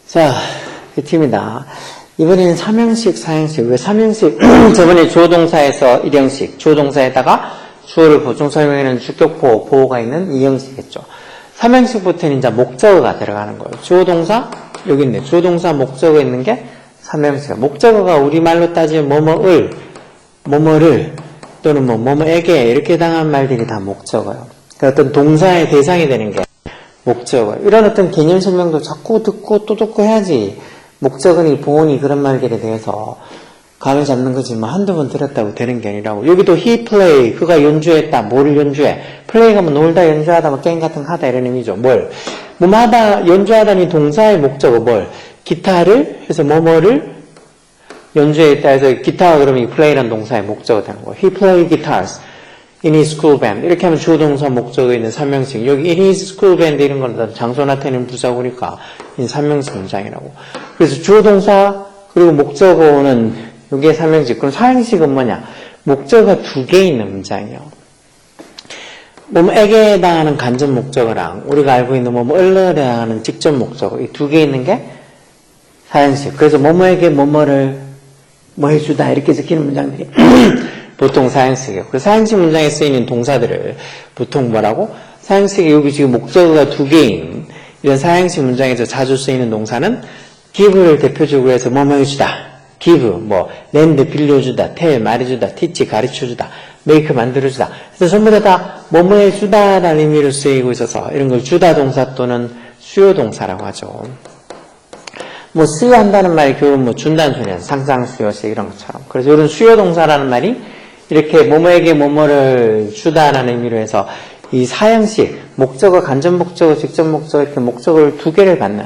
자, 끝입니다. 이번에는 3형식, 4형식. 왜 3형식? 저번에 주어동사에서 1형식, 주어동사에다가 주어를 보충 설명에는 주격보호, 보호가 있는 2형식 했죠. 3형식부터는 이제 목적어가 들어가는 거예요. 주어동사, 여기 있네. 주어동사 목적어 있는 게 3형식. 목적어가 우리말로 따지면 뭐뭐을, 뭐뭐를, 또는 뭐뭐에게 이렇게 당한 말들이 다 목적어예요. 어떤 동사의 대상이 되는 게 목적어예요. 이런 어떤 개념 설명도 자꾸 듣고 또 듣고 해야지 목적어니 보호니 그런 말들에 대해서 감을 잡는 거지 뭐 한두 번 들었다고 되는 게 아니라고. 여기도 he play, 그가 연주했다. 뭐를 연주해? play가 뭐 놀다 연주하다 뭐 게임 같은 거 하다 이런 의미죠. 뭘? 뭐하다 연주하다니 동사의 목적어 뭘? 기타를 해서 뭐뭐를 연주했다 해서 기타가 그러면 play라는 동사의 목적어 되는 거예요. He played guitars in his school band. 이렇게 하면 주어동사 목적어에 있는 3형식. 여기 in his school band 이런 건 장소 나타내는 부사구니까 3형식 문장이라고. 그래서 주어동사 그리고 목적어는 여기에 3형식. 그럼 4형식은 뭐냐? 목적어가 2개 있는 문장이에요. 뭐뭐에게 해당하는 간접 목적어랑 우리가 알고 있는 뭐뭐을에 해당하는 직접 목적어 이 2개 있는 게 4형식. 그래서 뭐뭐에게 뭐뭐를 뭐 해주다 이렇게 적히는 문장들이 보통 4형식이에요. 그래서 4형식 문장에 쓰이는 동사들을 보통 뭐라고? 4형식에 여기 지금 목적어가 2개인 이런 4형식 문장에서 자주 쓰이는 동사는 give를 대표적으로 해서 뭐뭐 해주다. give, 뭐 lend 빌려주다, tell 말해주다, teach 가르쳐주다, make 만들어주다. 그래서 전부 다 뭐뭐 해주다 라는 의미로 쓰이고 있어서 이런 걸 주다 동사 또는 수요 동사라고 하죠. 뭐 수요한다는 말이 결국 뭐 준다는 소리야. 상상 수요식 이런 것처럼. 그래서 이런 수요 동사라는 말이 이렇게 뭐뭐에게 뭐뭐를 주다라는 의미로 해서 이 4형식 목적어, 간접 목적어, 직접 목적어 이렇게 목적어를 2개를 갖는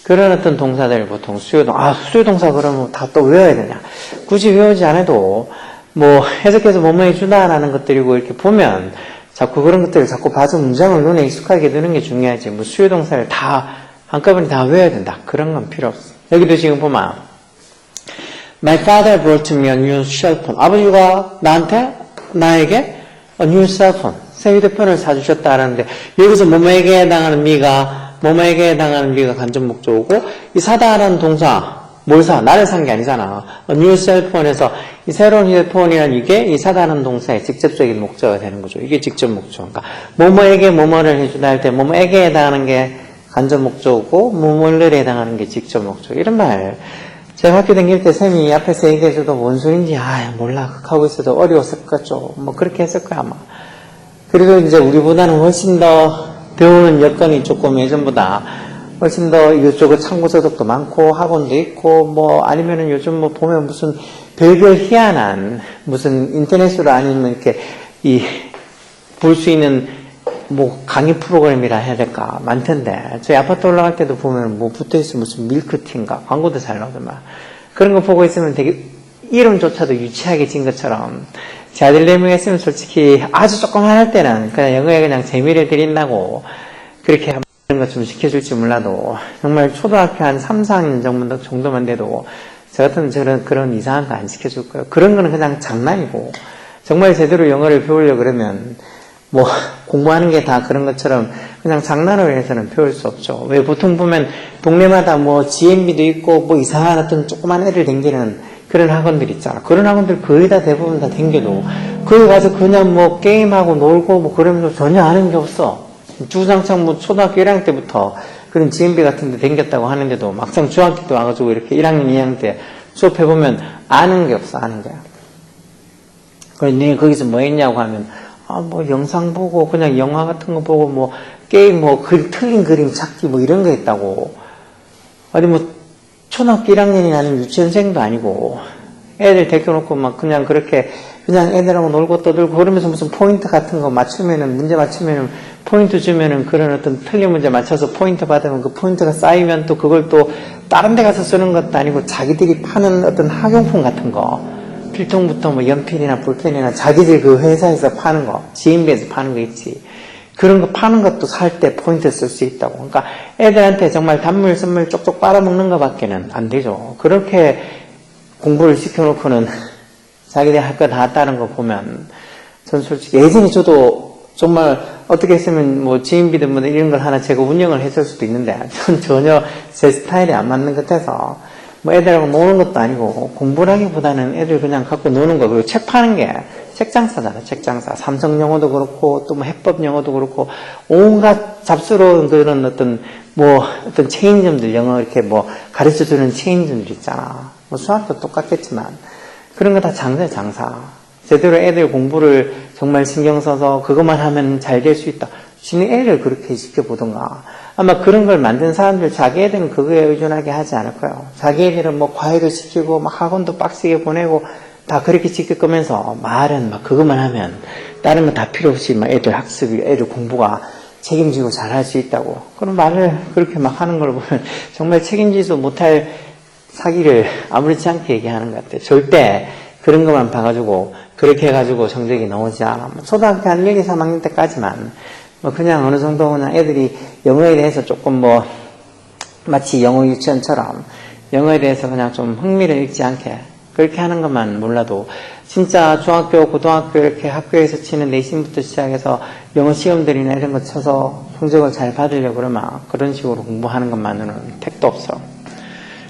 그런 어떤 동사들을 보통 수요동사. 수요동사 그러면 다 또 외워야 되냐? 굳이 외우지 않아도 뭐 해석해서 뭐뭐해 주다라는 것들이고 이렇게 보면 자꾸 그런 것들을 자꾸 봐서 문장을 눈에 익숙하게 드는 게 중요하지. 뭐 수요동사를 다 한꺼번에 다 외워야 된다. 그런 건 필요 없어. 여기도 지금 보면 My father brought me a new cell phone. 아버지가 나에게 a new cell phone, 새 휴대폰을 사주셨다라는데 여기서 뭐뭐에게 해당하는 미가 간접 목적어고 이 사다라는 동사 뭘 사? 나를 산 게 아니잖아. a new cell phone에서 이 새로운 휴대폰이란 이게 이 사다라는 동사의 직접적인 목적어가 되는 거죠. 이게 직접 목적어. 그러니까 뭐뭐에게 뭐뭐를 해주다 할 때 뭐뭐에게 해당하는 게 간접 목적어고 뭐뭐를 해당하는 게 직접 목적어. 이런 말 제가 학교 다닐 때 쌤이 앞에서 얘기해줘도 뭔 소린지 몰라 하고 있어도 어려웠을 것 같죠. 뭐 그렇게 했을 거야 아마. 그래도 이제 우리보다는 훨씬 더 배우는 여건이 조금 예전보다 훨씬 더 이것저것 참고 서적도 많고 학원도 있고 뭐 아니면은 요즘 뭐 보면 무슨 별별 희한한 무슨 인터넷으로 아니면 이렇게 볼 수 있는 뭐 강의 프로그램이라 해야 될까 많던데 저희 아파트 올라갈 때도 보면 뭐 붙어있으면 무슨 밀크티인가 광고도 잘 나오더만 그런 거 보고 있으면 되게 이름조차도 유치하게 진 것처럼 제 아들 4명 했으면 솔직히 아주 조금만 할 때는 그냥 영어에 그냥 재미를 드린다고 그렇게 그런 것 좀 시켜줄지 몰라도 정말 초등학교 한 3, 4학년 정도만 돼도 저 같은 그런 이상한 거 안 시켜줄 거예요. 그런 거는 그냥 장난이고 정말 제대로 영어를 배우려고 그러면 뭐 공부하는 게 다 그런 것처럼 그냥 장난으로 해서는 배울 수 없죠. 왜 보통 보면 동네마다 뭐 GMB도 있고 뭐 이상한 어떤 조그만 애들 댕기는 그런 학원들 있잖아. 그런 학원들 거의 다 대부분 다 댕겨도 거기 가서 그냥 뭐 게임하고 놀고 뭐 그러면서 전혀 아는 게 없어. 주구장창 뭐 초등학교 1학년 때부터 그런 GMB 같은 데 댕겼다고 하는데도 막상 중학교 때 와가지고 이렇게 1학년, 2학년 때 수업해보면 아는 게 없어. 아는 게. 그래서 네 거기서 뭐 했냐고 하면 뭐 영상 보고 그냥 영화 같은 거 보고 뭐 게임 뭐 틀린 그림 찾기 뭐 이런 거 했다고. 아니 뭐 초등학교 1학년이 아닌 유치원생도 아니고 애들 데려놓고 막 그냥 그렇게 그냥 애들하고 놀고 떠들고 그러면서 무슨 포인트 같은 거 맞추면은 문제 맞추면은 포인트 주면은 그런 어떤 틀린 문제 맞춰서 포인트 받으면 그 포인트가 쌓이면 또 그걸 또 다른 데 가서 쓰는 것도 아니고 자기들이 파는 어떤 학용품 같은 거 필통부터 뭐 연필이나 볼펜이나 자기들 그 회사에서 파는 거, GMB에서 파는 거 있지. 그런 거 파는 것도 살 때 포인트 쓸 수 있다고. 그러니까 애들한테 정말 단물, 선물 쪽쪽 빨아먹는 것밖에는 안 되죠. 그렇게 공부를 시켜놓고는 자기들 할 거 다 했다는 거 보면 전 솔직히 예전에 저도 정말 어떻게 했으면 뭐 지인비든 뭐 이런 걸 하나 제가 운영을 했을 수도 있는데 전 전혀 제 스타일이 안 맞는 것 같아서 뭐 애들하고 노는 것도 아니고 공부라기보다는 애들 그냥 갖고 노는 거. 그리고 책 파는 게 책장사잖아. 책장사. 삼성 영어도 그렇고 또 뭐 해법 영어도 그렇고 온갖 잡스러운 그런 어떤 체인점들, 영어 이렇게 뭐 가르쳐주는 체인점들 있잖아. 뭐 수학도 똑같겠지만 그런 거 다 장사야, 장사. 제대로 애들 공부를 정말 신경 써서 그것만 하면 잘 될 수 있다. 지네 애를 그렇게 지켜보던가. 아마 그런 걸 만든 사람들 자기 애들은 그거에 의존하게 하지 않을 거예요. 자기 애들은 뭐 과외도 시키고 막 학원도 빡세게 보내고 다 그렇게 지킬 거면서 말은 막 그것만 하면 다른 거 다 필요 없이 막 애들 학습이, 애들 공부가 책임지고 잘할 수 있다고. 그런 말을 그렇게 막 하는 걸 보면 정말 책임지도 못할 사기를 아무렇지 않게 얘기하는 것 같아요. 절대 그런 것만 봐가지고 그렇게 해가지고 성적이 나오지 않아. 초등학교 한 1, 2, 3학년 때까지만 뭐 그냥 어느 정도 그냥 애들이 영어에 대해서 조금 뭐 마치 영어 유치원처럼 영어에 대해서 그냥 좀 흥미를 잃지 않게 그렇게 하는 것만 몰라도 진짜 중학교, 고등학교 이렇게 학교에서 치는 내신부터 시작해서 영어 시험들이나 이런 거 쳐서 성적을 잘 받으려고 그러면 그런 식으로 공부하는 것만으로는 택도 없어.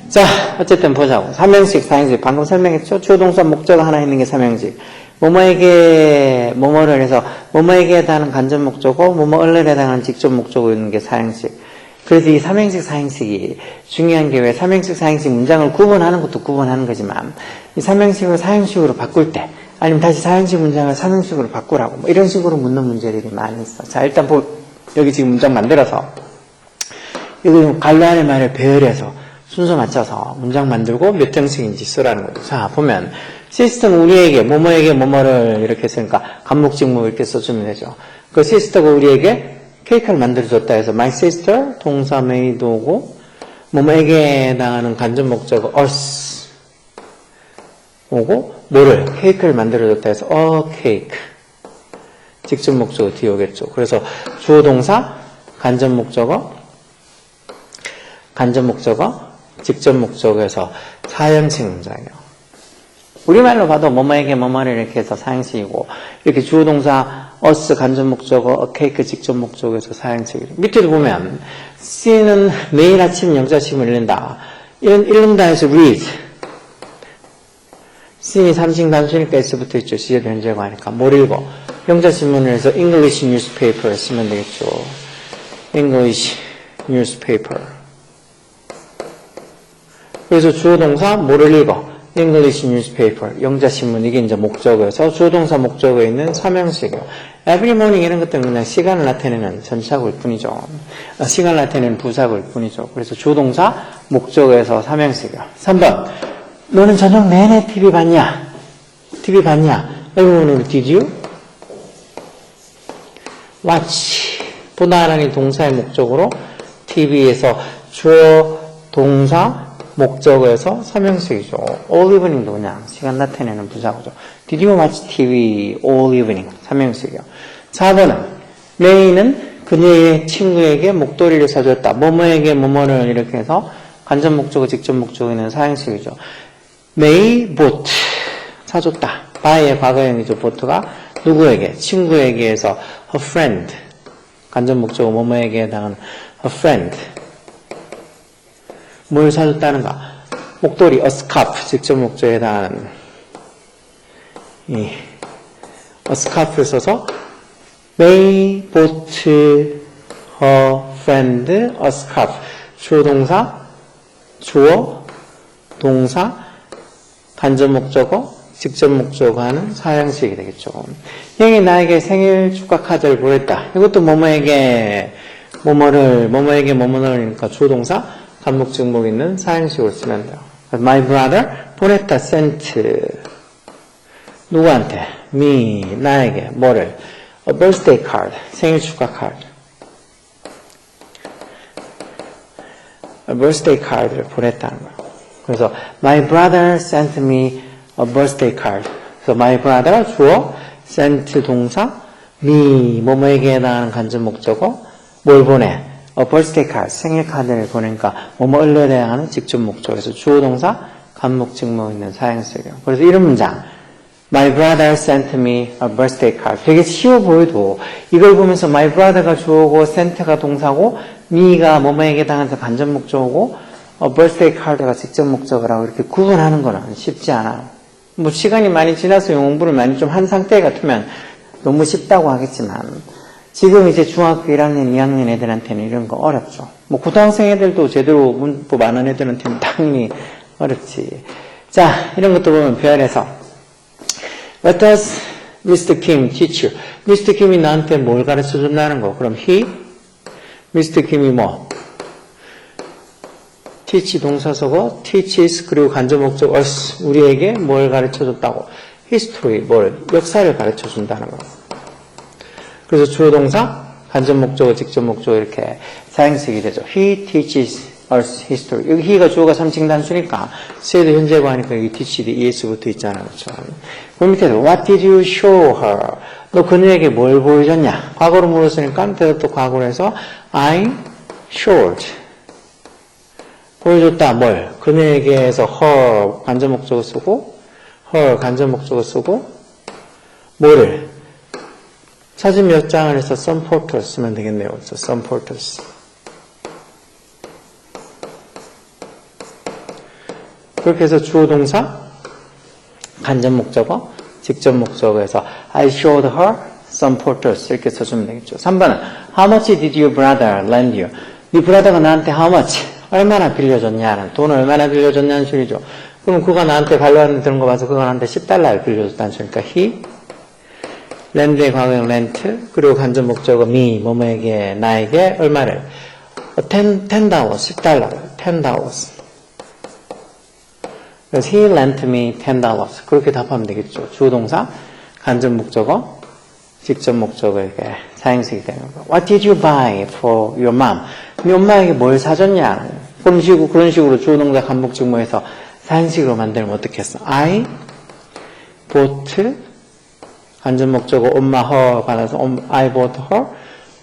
자, 어쨌든 보자고. 삼형식, 사형식. 방금 설명했죠? 주어, 동사, 목적 하나 있는 게 삼형식. 뭐뭐에게, 뭐뭐를 해서, 뭐뭐에게 해당하는 간접 목적어, 뭐뭐를 해당하는 직접 목적어 있는 게 사형식. 그래서 이 삼형식, 사형식이 중요한 게 왜 삼형식, 사형식 문장을 구분하는 것도 구분하는 거지만, 이 삼형식을 사형식으로 바꿀 때, 아니면 다시 사형식 문장을 삼형식으로 바꾸라고, 뭐 이런 식으로 묻는 문제들이 많이 있어. 자, 일단 여기 지금 문장 만들어서, 여기 관로 안의 말을 배열해서, 순서 맞춰서 문장 만들고 몇 형식인지 쓰라는 거죠. 자, 보면 시스터가 우리에게 뭐뭐에게 뭐뭐를 이렇게 했으니까 간목직목 이렇게 써주면 되죠. 그 시스터가 우리에게 케이크를 만들어줬다 해서 my sister 동사 made 오고 뭐뭐에게 해당하는 간접 목적어 us 오고 뭐를 케이크를 만들어줬다 해서 a cake 직접 목적어 뒤에 오겠죠. 그래서 주어 동사 간접 목적어 직접 목적어에서 사형식 문장이에요. 우리말로 봐도 뭐뭐에게 뭐뭐를 이렇게 해서 사형식이고 이렇게 주어 동사 us 간접 목적어 cake 직접 목적어에서 사형식이에요. 밑에도 보면 C는 매일 아침 영자심을 읽는다. 읽는다 해서 read. C는 삼식 단수니까 S 붙어 있죠. 시제 변제고 하니까 뭘 읽어? 영자신문을 해서 English newspaper 쓰면 되겠죠. English newspaper. 그래서 주어 동사 뭐를 읽어? English newspaper. 영자신문 이게 이제 목적어여서 주어 동사 목적어에 있는 삼형식이에요. Every morning 이런 것들은 그냥 시간을 나타내는 전치사구일 뿐이죠. 시간을 나타내는 부사구일 뿐이죠. 그래서 주어 동사 목적어에서 삼형식이에요. 3번. 너는 저녁 내내 TV 봤냐? TV 봤냐? 여러분, did you watch? 보다라는 동사의 목적으로 TV에서 주어 동사 목적어에서 삼형식이죠. all evening도 그냥 시간 나타내는 부사구죠. Did you watch TV all evening? 삼형식이요. 4번은 메이는 그녀의 친구에게 목도리를 사줬다. 뭐뭐에게 뭐뭐를 이렇게 해서 간접 목적어, 직접 목적어는 사형식이죠. May bought 사줬다. buy의 과거형이죠. bought가 누구에게? 친구에게 해서 her friend 간접 목적어 뭐뭐에게 해당하는 her friend 뭘 사줬다는가? 목도리, a scarf, 직접 목적에 해당하는 a scarf를 써서 May bought her friend a scarf. 주어 동사, 간접 목적어, 직접 목적어 하는 사형식이 되겠죠. 형이 나에게 생일 축하 카드를 보냈다. 이것도 뭐뭐에게 뭐뭐를 주어 동사, 간목 증목 있는 사형식으로 쓰면 돼요. My brother 보냈다 sent 누구한테? me 나에게 뭐를? A birthday card 생일 축하 카드. A birthday card를 보냈다는 거예요. 그래서 my brother sent me a birthday card. 그래서 my brother 주어 sent 동사 me 뭐뭐에게 해당하는 간접 목적어 뭘 보내? A birthday card, 생일 카드를 보내니까 뭐뭐를 해당하는 직접 목적에서 주어 동사, 간목, 직목 있는 사형식이에요. 그래서 이런 문장 My brother sent me a birthday card. 되게 쉬워 보여도 이걸 보면서 my brother가 주어고 sent가 동사고 me가 뭐뭐에게 당해서 간접 목적어고 birthday card가 직접 목적어라고 이렇게 구분하는 거는 쉽지 않아요. 뭐 시간이 많이 지나서 영어 공부를 많이 좀 한 상태 같으면 너무 쉽다고 하겠지만 지금 이제 중학교 1학년, 2학년 애들한테는 이런 거 어렵죠. 뭐 고등학생 애들도 제대로 문법 안 하는 애들한테는 당연히 어렵지. 자, 이런 것도 보면 별에서 What does Mr. Kim teach you? Mr. Kim이 나한테 뭘 가르쳐 준다는 거. 그럼 he, Mr. Kim이 뭐? teach 동사서고 teaches 그리고 간접 목적 us 우리에게 뭘 가르쳐 줬다고? history 뭘? 역사를 가르쳐 준다는 거. 그래서 주어 동사, 간접 목적어, 직접 목적어 이렇게 사형식이 되죠. He teaches us history. 여기 he가 주어가 3층 단수니까 세도 현재고 하니까 여기 teach, es 붙어 있잖아요. 그렇죠? 그 밑에도 What did you show her? 너 그녀에게 뭘 보여줬냐? 과거로 물었으니까 대답도 과거로 해서 I showed. 보여줬다. 뭘? 그녀에게서 her 간접 목적어 쓰고 her 간접 목적어 쓰고 뭐를? 사진 몇 장을 해서 some photos 쓰면 되겠네요. 그래서 some photos. 그렇게 해서 주어 동사, 간접 목적어, 직접 목적어에서 I showed her some photos 이렇게 써주면 되겠죠. 3번은 How much did your brother lend you? 네 브라더가 나한테 how much? 얼마나 빌려줬냐는 돈을 얼마나 빌려줬냐는 소리죠. 그럼 그가 나한테 관료하는데 들은 거 봐서 그가 나한테 $10를 빌려줬다는 소리니까 he 렌드의 과거형 렌트 그리고 간접 목적어 me 뭐뭐에게 나에게 얼마를 $10 $10 그래서 he lent me $10 그렇게 답하면 되겠죠. 주어 동사 간접 목적어 직접 목적어에게 사형식이 되는 거. What did you buy for your mom? 네 엄마에게 뭘 사줬냐? 그런 식으로 주어 동사 간목 직무에서 사형식으로 만들면 어떻게 했어? I bought 간접 목적어 엄마 her 받아서 I bought her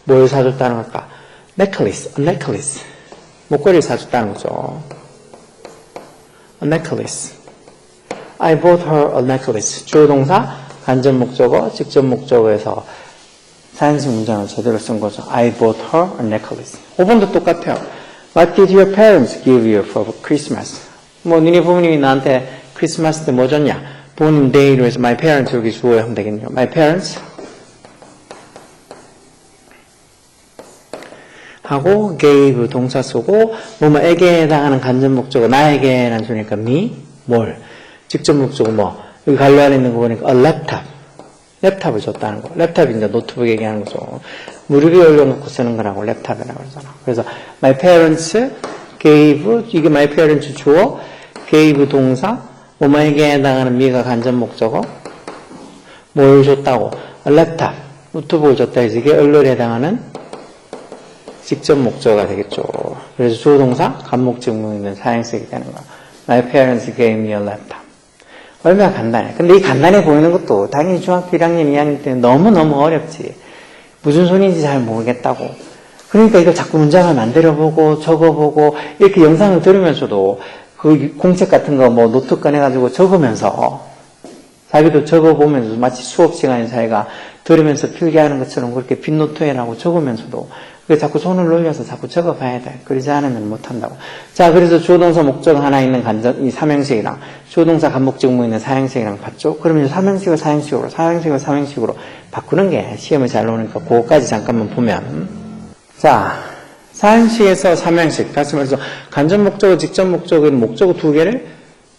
뭘 사줬다는 걸까? necklace, a necklace 목걸이를 사줬다는 거죠. a necklace I bought her a necklace 주어 동사 간접 목적어 직접 목적어에서 사형식 문장을 제대로 쓴 거죠. I bought her a necklace 5번도 똑같아요. What did your parents give you for Christmas? 뭐 니네 부모님이 나한테 크리스마스 때 뭐 줬냐? 부모님 데이로 해서 my parents 여기 주어야 하면 되겠네요. My parents 하고 gave 동사 쓰고 뭐뭐에게 해당하는 간접 목적어 나에게라는 소리니까 me 뭘 직접 목적어 뭐 여기 관료 안에 있는 거 보니까 a laptop 랩탑을 줬다는 거. 랩탑이 이제 노트북 얘기하는 거죠. 무릎 위에 올려놓고 쓰는 거라고 랩탑이라고 그러잖아. 그래서 my parents gave 이게 my parents 주어 gave 동사 뭐뭐에게 해당하는 미가 간접 목적어 뭘 줬다고 랩탑 노트북을 줬다 해서 이게 얼굴에 해당하는 직접 목적어가 되겠죠. 그래서 주어 동사 간목 직무 있는 사형식이 되는 거. My parents gave me a laptop. 얼마나 간단해. 근데 이 간단해 보이는 것도 당연히 중학교 1학년, 2학년 때는 너무너무 어렵지. 무슨 소리인지 잘 모르겠다고. 그러니까 이걸 자꾸 문장을 만들어보고 적어보고 이렇게 영상을 들으면서도 그 공책 같은 거 뭐 노트 꺼내가지고 적으면서 자기도 적어보면서 마치 수업 시간에 자기가 들으면서 필기하는 것처럼 그렇게 빈노트에라고 적으면서도 자꾸 손을 놀려서 자꾸 적어봐야 돼. 그러지 않으면 못한다고. 자, 그래서 주어동사 목적 하나 있는 이 삼형식이랑 주어동사 간목직무 있는 사형식이랑 봤죠? 그러면 삼형식을 사형식으로, 사형식을 삼형식으로 바꾸는 게 시험에 잘 나오니까 그거까지 잠깐만 보면. 자, 사형식에서 삼형식. 다시 말해서 간접 목적어, 직접 목적어인 목적어 두 개를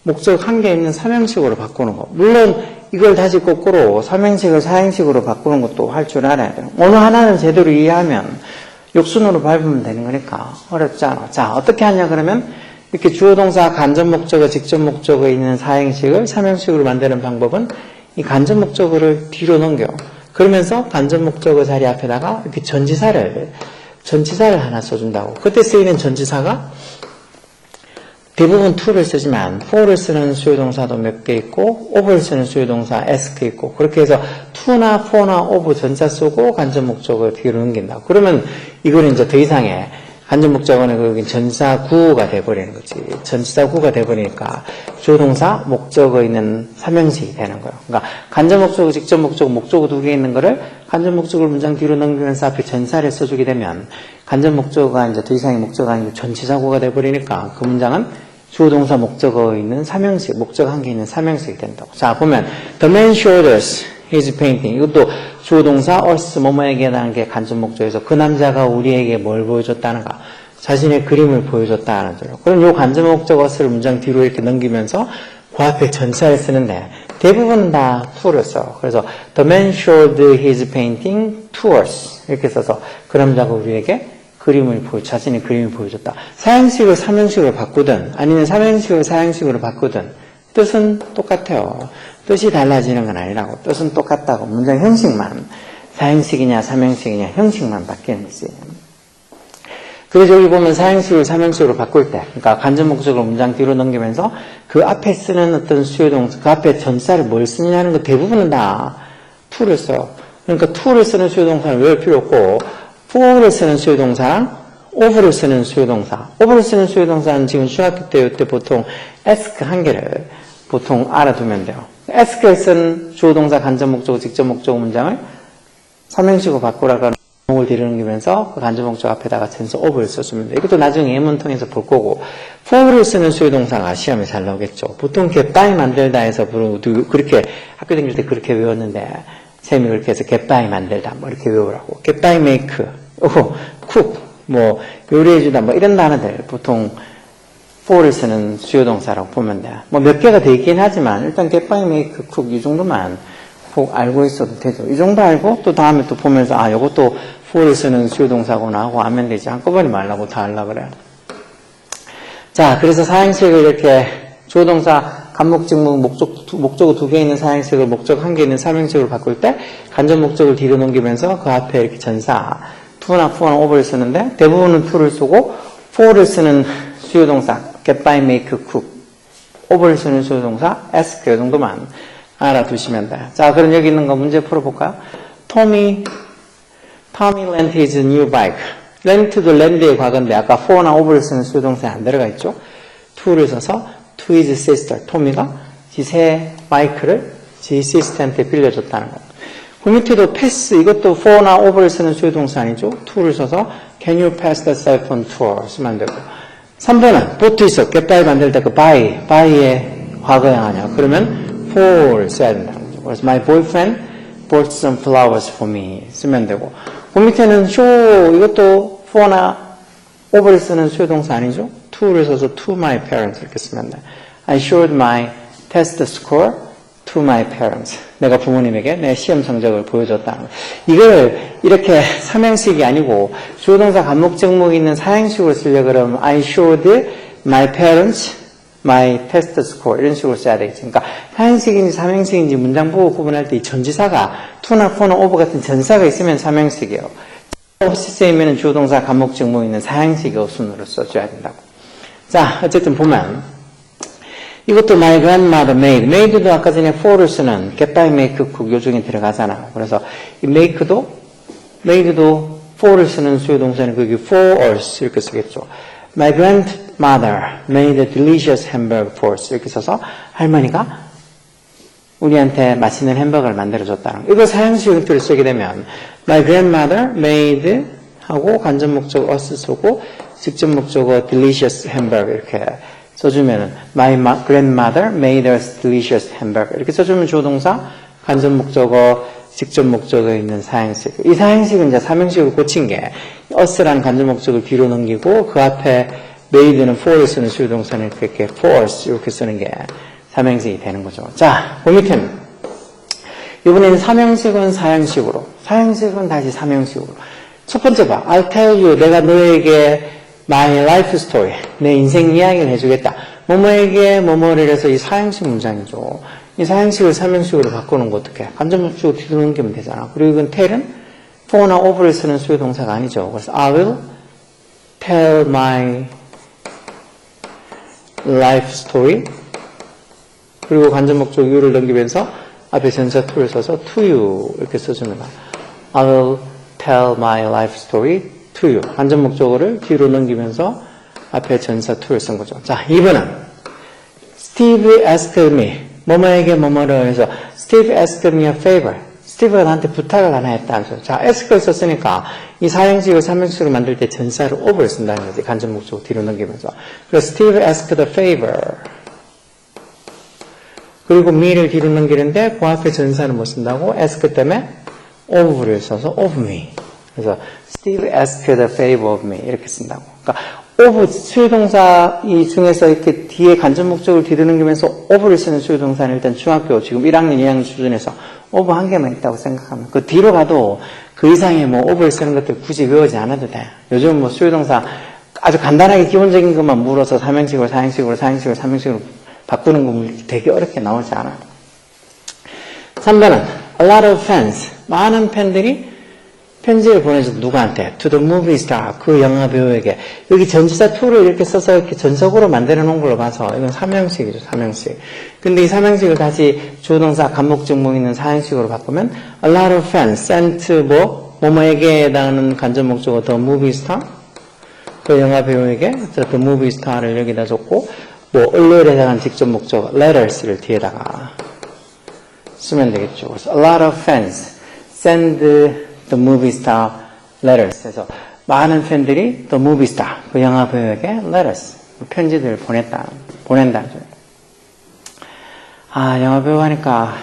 목적 한 개 있는 삼형식으로 바꾸는 거. 물론 이걸 다시 거꾸로 삼형식을 사형식으로 바꾸는 것도 할 줄 알아야 돼요. 어느 하나는 제대로 이해하면 역순으로 밟으면 되는 거니까 어렵지 않아. 자, 어떻게 하냐 그러면 이렇게 주어동사 간접 목적어, 직접 목적어에 있는 사형식을 삼형식으로 만드는 방법은 이 간접 목적어를 뒤로 넘겨. 그러면서 간접 목적어 자리 앞에다가 이렇게 전치사를 하나 써준다고. 그때 쓰이는 전치사가 대부분 to를 쓰지만 for를 쓰는 수요동사도 몇 개 있고 of를 쓰는 수요동사 ask 있고 그렇게 해서 to나 for나 of 전차 쓰고 간접 목적을 뒤로 넘긴다. 그러면 이거는 이제 더 이상의 간접 목적어는 여기 전사구가 돼버리는 거지. 전사구가 돼버리니까 주어동사 목적어 있는 삼형식이 되는 거예요. 그러니까 간접 목적어, 직접 목적어, 목적어 두 개 있는 거를 간접 목적어를 문장 뒤로 넘기면서 앞에 전사를 써주게 되면 간접 목적어가 이제 더 이상의 목적어가 아니고 전치사구가 돼버리니까 그 문장은 주어동사 목적어 있는 삼형식, 목적어 한 개 있는 삼형식이 된다고. 자, 보면 the man showed us his painting. 이것도 주어동사 us 뭐뭐에게 해당하는 게 간접 목적에서 그 남자가 우리에게 뭘 보여줬다는가? 자신의 그림을 보여줬다는 거죠. 그럼 요 간접 목적 us를 문장 뒤로 이렇게 넘기면서 그 앞에 전사를 쓰는데 대부분은 다 to를 써. 그래서 the man showed his painting to us 이렇게 써서 그 남자가 우리에게 자신의 그림을 보여줬다. 사형식을 삼형식으로 바꾸든 아니면 삼형식을 사형식으로 바꾸든 뜻은 똑같아요. 뜻이 달라지는 건 아니라고. 뜻은 똑같다고. 문장 형식만 사형식이냐 삼형식이냐 형식만 바뀌는 거지. 그래서 여기 보면 사형식을 삼형식으로 바꿀 때 그러니까 간접 목적으로 문장 뒤로 넘기면서 그 앞에 쓰는 어떤 수요동사 그 앞에 전사를 뭘 쓰느냐는 거 대부분은 다 to를 써요. 그러니까 to를 쓰는 수요동사는 외울 필요 없고 for를 쓰는 수요동사랑 of를 쓰는 수요동사. of를 쓰는 수요동사는 지금 중학교 때 보통 ask 한 개를 보통 알아두면 돼요. ask를 쓴 주어동사 간접 목적어 직접 목적어 문장을 삼형식으로 바꾸라고 목을 뒤로 넘기면서 그 간접 목적 앞에다가 전사 of를 써주면 돼요. 이것도 나중에 예문 통해서 볼 거고 for를 쓰는 수요동사가 시험에 잘 나오겠죠. 보통 갯바위 만들다 해서 그렇게 학교 다닐 때 그렇게 외웠는데 쌤이 그렇게 해서 갯바위 만들다 뭐 이렇게 외우라고. 갯바위 make, cook, 뭐 요리해주다 뭐 이런 단어들 보통 for를 쓰는 수요동사라고 보면 돼. 뭐 몇 개가 더 있긴 하지만 일단 갯바위 make, cook 이 정도만 꼭 알고 있어도 되죠. 이 정도 알고 또 다음에 또 보면서 요것도 for를 쓰는 수요동사구나 하고 하면 되지. 한꺼번에 말라고 다 하려고 그래. 자, 그래서 사형식을 이렇게 주어동사 간목, 직목, 목적어 두 개 있는 사형식을 목적 한 개 있는 삼형식으로 바꿀 때 간접 목적을 뒤로 넘기면서 그 앞에 이렇게 전사 to나 for나 of를 쓰는데 대부분은 to를 쓰고 for를 쓰는 수요동사 get by, make, cook of를 쓰는 수요동사 ask 이 정도만 알아두시면 돼. 자, 그럼 여기 있는 거 문제 풀어볼까요? Tommy lent his new bike. rent도 lend의 과거인데 아까 for나 of를 쓰는 수요동사에 안 들어가 있죠? to를 써서 to his sister. 토미가 지 새 바이크를 지 시스터한테 빌려줬다는 거. 그 밑에도 pass 이것도 for나 of를 쓰는 수요동사 아니죠? to를 써서 can you pass the cell phone tour 쓰면 되고 3번은 boat 있어. get by 만들 때 그 buy의 과거형 아니야. 그러면 for 써야 된다는 거죠. 그래서 my boyfriend bought some flowers for me 쓰면 되고 그 밑에는 show 이것도 for나 of를 쓰는 수요동사 아니죠? to를 써서 to my parents 이렇게 쓰면 돼. I showed my test score to my parents. 내가 부모님에게 내 시험 성적을 보여줬다는 거. 이걸 이렇게 삼형식이 아니고 주어동사 간목적목이 있는 사형식으로 쓰려고 그러면 I showed my parents my test score 이런 식으로 써야 되겠지. 그러니까 사형식인지 삼형식인지 문장 보고 구분할 때 이 전지사가 to나 for나 of 같은 전사가 있으면 삼형식이에요. 없이 쓰이면 주어동사 간목적목이 있는 사형식의 순으로 써줘야 된다고. 자, 어쨌든 보면 이것도 my grandmother made. made도 아까 전에 for를 쓰는 get by, make, cook 요 중에 들어가잖아. 그래서 이 made도 for를 쓰는 수요동사는 거기 for us 이렇게 쓰겠죠. My grandmother made a delicious hamburger for us 이렇게 써서 할머니가 우리한테 맛있는 햄버거를 만들어줬다는 거. 이거 사형식 형태로 쓰게 되면 my grandmother made 하고 간접 목적 us 쓰고 직접 목적어 delicious hamburger 이렇게 써주면은 my grandmother made us delicious hamburger 이렇게 써주면 주어동사 간접 목적어 직접 목적어에 있는 사형식. 이 사형식은 이제 삼형식으로 고친 게 us라는 간접 목적을 뒤로 넘기고 그 앞에 made는 for를 쓰는 수요동사는 이렇게 for us 이렇게 쓰는 게 삼형식이 되는 거죠. 자, 그 밑에는 이번에는 삼형식은 사형식으로, 사형식은 다시 삼형식으로. 첫 번째 봐. I'll tell you. 내가 너에게 my life story. 내 인생 이야기를 해주겠다. 뭐뭐에게 뭐뭐를 해서 이 사형식 문장이죠. 이 사형식을 삼형식으로 바꾸는 거 어떻게? 간접목적으로 뒤로 넘기면 되잖아. 그리고 이건 tell은 for나 of를 쓰는 수요동사가 아니죠. 그래서 I will tell my life story. 그리고 간접목적 you를 넘기면서 앞에 전사 to를 써서 to you 이렇게 써주는 거야. I will tell my life story to you. 간접 목적어를 뒤로 넘기면서 앞에 전사 to를 쓴 거죠. 자, 2번은 Steve asked me. 뭐뭐에게 뭐뭐를 해서 Steve asked me a favor. 스티브가 나한테 부탁을 하나 했다는 소리. 자, ask를 썼으니까 이 사형식을 삼형식으로 만들 때 전사를 over를 쓴다는 거지. 간접 목적어 뒤로 넘기면서. 그래서 Steve asked a favor. 그리고 me를 뒤로 넘기는데 그 앞에 전사는 뭐 쓴다고? ask 때문에 of를 써서 of me. 그래서 Steve asked a favor of me 이렇게 쓴다고. 그러니까 of 수요동사 이 중에서 이렇게 뒤에 간접 목적을 뒤로 넘기면서 of를 쓰는 수요동사는 일단 중학교 지금 1학년, 2학년 수준에서 of 한 개만 있다고 생각하면 그 뒤로 가도 그 이상의 뭐 of를 쓰는 것들 굳이 외우지 않아도 돼. 요즘 뭐 수요동사 아주 간단하게 기본적인 것만 물어서 삼형식으로 사형식으로 사형식으로 삼형식으로 바꾸는 거 되게 어렵게 나오지 않아. 3번은 a lot of fans. 많은 팬들이 편지를 보내줘. 누구한테? To the movie star. 그 영화 배우에게. 여기 전치사 to를 이렇게 써서 이렇게 전속으로 만들어 놓은 걸로 봐서 이건 삼형식이죠. 삼형식. 근데 이 삼형식을 다시 주어동사 간목증목 있는 사형식으로 바꾸면 a lot of fans sent 뭐뭐에게 해당하는 간접 목적어 the movie star. 그 영화 배우에게 the movie star를 여기다 줬고 뭐 언론에 해당하는 직접 목적어 letters를 뒤에다가 쓰면 되겠죠. 그래서 a lot of fans send the movie star letters. 그래서 많은 팬들이 the movie star, 그 영화 배우에게 letters, 편지들을 보낸다는 소리. 아, 영화 배우 하니까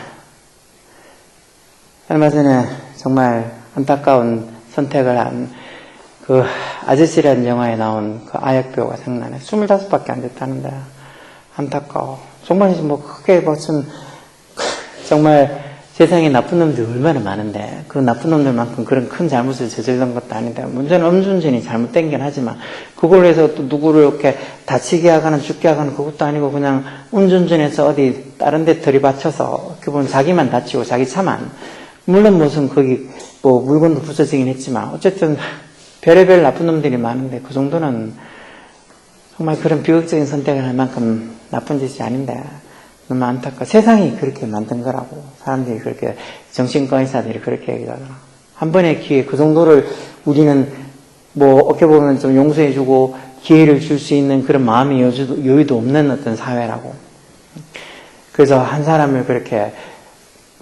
얼마 전에 정말 안타까운 선택을 한 그 아저씨라는 영화에 나온 그 아역 배우가 생각나네. 25밖에 안 됐다는데 안타까워. 정말 뭐 크게 무슨 정말 세상에 나쁜 놈들이 얼마나 많은데 그 나쁜 놈들만큼 그런 큰 잘못을 저질른 것도 아닌데 문제는 음주운전이 잘못된 긴 하지만 그걸로 해서 또 누구를 이렇게 다치게 하거나 죽게 하거나 그것도 아니고 그냥 음주운전해서 어디 다른 데 들이받쳐서 그분 자기만 다치고 자기 차만 물론 무슨 거기 뭐 물건도 부서지긴 했지만 어쨌든 별의별 나쁜 놈들이 많은데 그 정도는 정말 그런 비극적인 선택을 할 만큼 나쁜 짓이 아닌데 너무 안타까워. 세상이 그렇게 만든 거라고. 사람들이 그렇게, 정신과 의사들이 그렇게 얘기하더라. 한 번의 기회, 그 정도를 우리는 뭐, 어떻게 보면 좀 용서해주고 기회를 줄 수 있는 그런 마음의 여유도 없는 어떤 사회라고. 그래서 한 사람을 그렇게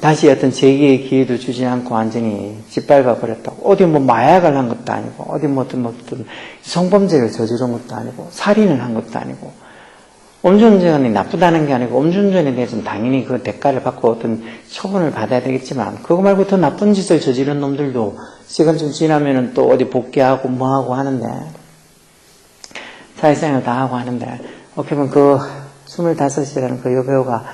다시 어떤 재기의 기회도 주지 않고 완전히 짓밟아 버렸다고. 어디 뭐 마약을 한 것도 아니고, 어디 뭐 어떤 성범죄를 저지른 것도 아니고, 살인을 한 것도 아니고, 음주운전이 나쁘다는 게 아니고 음주운전에 대해서는 당연히 그 대가를 받고 어떤 처분을 받아야 되겠지만 그거 말고 더 나쁜 짓을 저지른 놈들도 시간 좀 지나면은 또 어디 복귀하고 뭐하고 하는데 사회생활 다 하고 하는데 어떻게 보면 그 25이라는 그 여배우가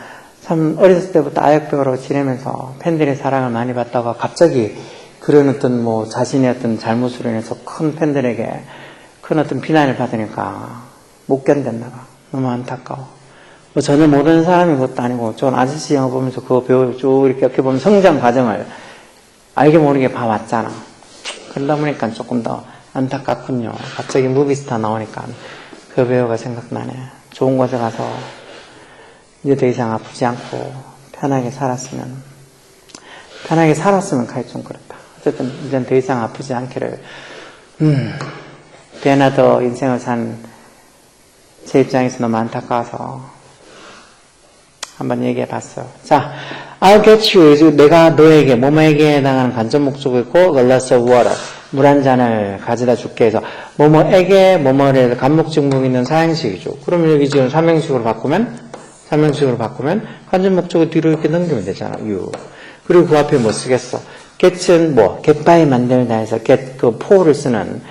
참 어렸을 때부터 아역배우로 지내면서 팬들의 사랑을 많이 받다가 갑자기 그런 어떤 뭐 자신의 어떤 잘못으로 인해서 큰 팬들에게 큰 어떤 비난을 받으니까 못 견뎠나 봐. 너무 안타까워. 뭐 전혀 모르는 사람인 것도 아니고, 전 아저씨 영화 보면서 그 배우 쭉 이렇게 보면 성장 과정을 알게 모르게 봐왔잖아. 그러다 보니까 조금 더 안타깝군요. 갑자기 무비스타 나오니까 그 배우가 생각나네. 좋은 곳에 가서 이제 더 이상 아프지 않고 편하게 살았으면 가기 좀 그렇다. 어쨌든 이제 더 이상 아프지 않기를, 배나 더 인생을 산 제 입장에서 너무 안타까워서 한번 얘기해 봤어요. 자, I'll get you. 내가 너에게, 뭐뭐에게 해당하는 간접 목적어 있고, a glass of water. 물 한 잔을 가져다 줄게 해서, 뭐뭐에게, 뭐뭐를 간목증목 있는 사형식이죠. 그러면 여기 지금 삼형식으로 바꾸면, 간접 목적어 뒤로 이렇게 넘기면 되잖아, you. 그리고 그 앞에 뭐 쓰겠어? get은 뭐, get by 만들다 해서 get 그 for를 쓰는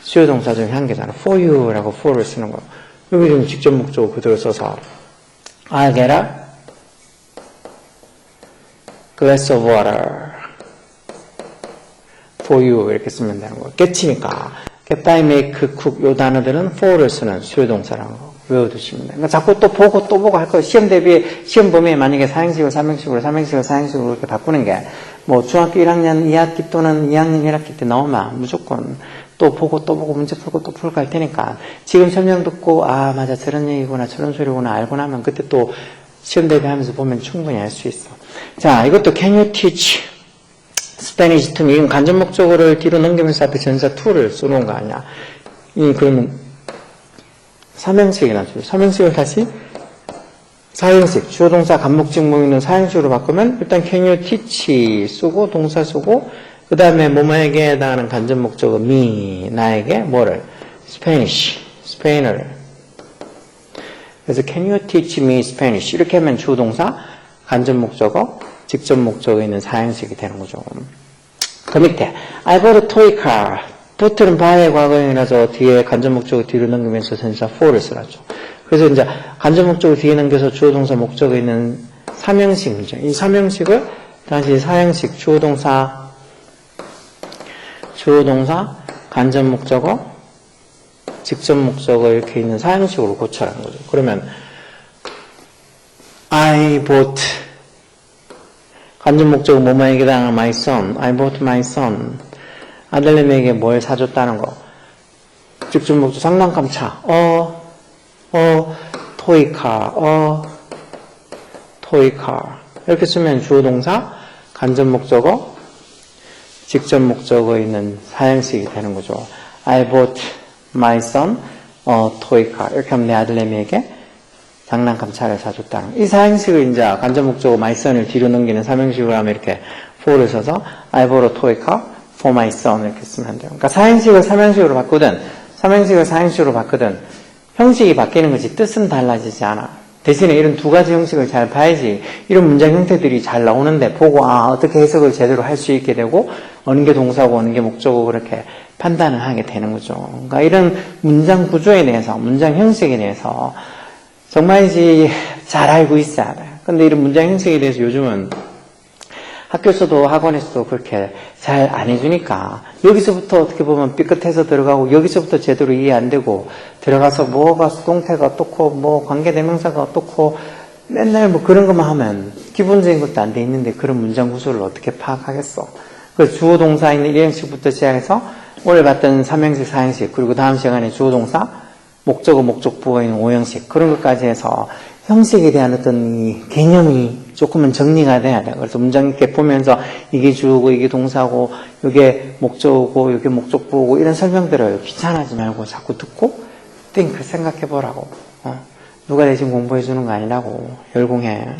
수요동사 중에 한 개잖아. for you라고 for를 쓰는 거. 여기 좀 직접 목적어 그대로 써서 I'll get a glass of water for you 이렇게 쓰면 되는 거예요. get이니까 get by, make, cook 요 단어들은 for를 쓰는 수요동사라는 거 외워두시면 돼요. 그러니까 자꾸 또 보고 할 거예요. 시험 대비에 시험 범위에 만약에 사형식을 삼형식으로 이렇게 바꾸는 게 뭐 중학교 1학년 2학기 또는 2학년 1학기 때 나오면 무조건 또 보고 문제 풀고 또 풀고 할 테니까 지금 설명 듣고 아 맞아 저런 얘기구나 저런 소리구나 알고 나면 그때 또 시험 대비하면서 보면 충분히 알 수 있어. 자, 이것도 can you teach Spanish to me. 이건 간접 목적어를 뒤로 넘기면서 앞에 전사 to를 써놓은 거 아니야. 그러면 삼형식이 나죠. 삼형식을 다시 사형식, 주어 동사 간목직목 있는 사형식으로 바꾸면 일단 can you teach 쓰고 동사 쓰고 그 다음에 뭐뭐에게 해당하는 간접 목적어 me, 나에게 뭐를? Spanish, 스페인어를. 그래서 can you teach me Spanish 이렇게 하면 주어 동사 간접 목적어, 직접 목적어 있는 사형식이 되는 거죠. 그 밑에 I bought a toy car. bought는 buy의 과거형이라서 뒤에 간접 목적어 뒤로 넘기면서 전치사 for를 쓰라죠. 그래서 이제 간접 목적어 뒤에 넘겨서 주어 동사 목적어 있는 삼형식이죠. 이 삼형식을 다시 사형식 주어 동사 간접 목적어 직접 목적어 이렇게 있는 사형식으로 고쳐라는 거죠. 그러면 I bought 간접 목적어 뭐뭐에게 해당하는 my son. I bought my son. 아들내미에게 뭘 사줬다는 거. 직접 목적 장난감 차. 토이카. 토이카. 이렇게 쓰면 주어 동사 간접 목적어 직접 목적어 있는 사형식이 되는 거죠. I bought my son a toy car. 이렇게 하면 내 아들내미에게 장난감 차를 사줬다는 이 사형식을 이제 간접 목적어 my son을 뒤로 넘기는 삼형식으로 하면 이렇게 for를 써서 I bought a toy car for my son 이렇게 쓰면 돼요. 그러니까 사형식을 삼형식으로 바꾸든 삼형식을 사형식으로 바꾸든 형식이 바뀌는 거지 뜻은 달라지지 않아. 대신에 이런 두 가지 형식을 잘 봐야지 이런 문장 형태들이 잘 나오는데 보고 어떻게 해석을 제대로 할 수 있게 되고 어느 게 동사고 어느 게 목적어고 그렇게 판단을 하게 되는 거죠. 그러니까 이런 문장 구조에 대해서 문장 형식에 대해서 정말이지 잘 알고 있어야 돼. 근데 이런 문장 형식에 대해서 요즘은 학교에서도 학원에서도 그렇게 잘 안 해주니까 여기서부터 어떻게 보면 삐끗해서 들어가고 여기서부터 제대로 이해 안 되고 들어가서 뭐가 수동태가 어떻고 뭐 관계대명사가 어떻고 맨날 뭐 그런 것만 하면 기본적인 것도 안 돼 있는데 그런 문장 구조를 어떻게 파악하겠어. 그래서 주어 동사 있는 1형식부터 시작해서 오늘 봤던 3형식, 4형식 그리고 다음 시간에 주어 동사 목적어, 목적부어 있는 5형식 그런 것까지 해서 형식에 대한 어떤 이 개념이 조금은 정리가 돼야 돼요. 그래서 문장 이렇게 보면서 이게 주어고 이게 동사고 이게 목적어고 이게 목적부어고 이런 설명들을 귀찮아하지 말고 자꾸 듣고 생각해 보라고. 누가 대신 공부해 주는 거 아니라고 열공해.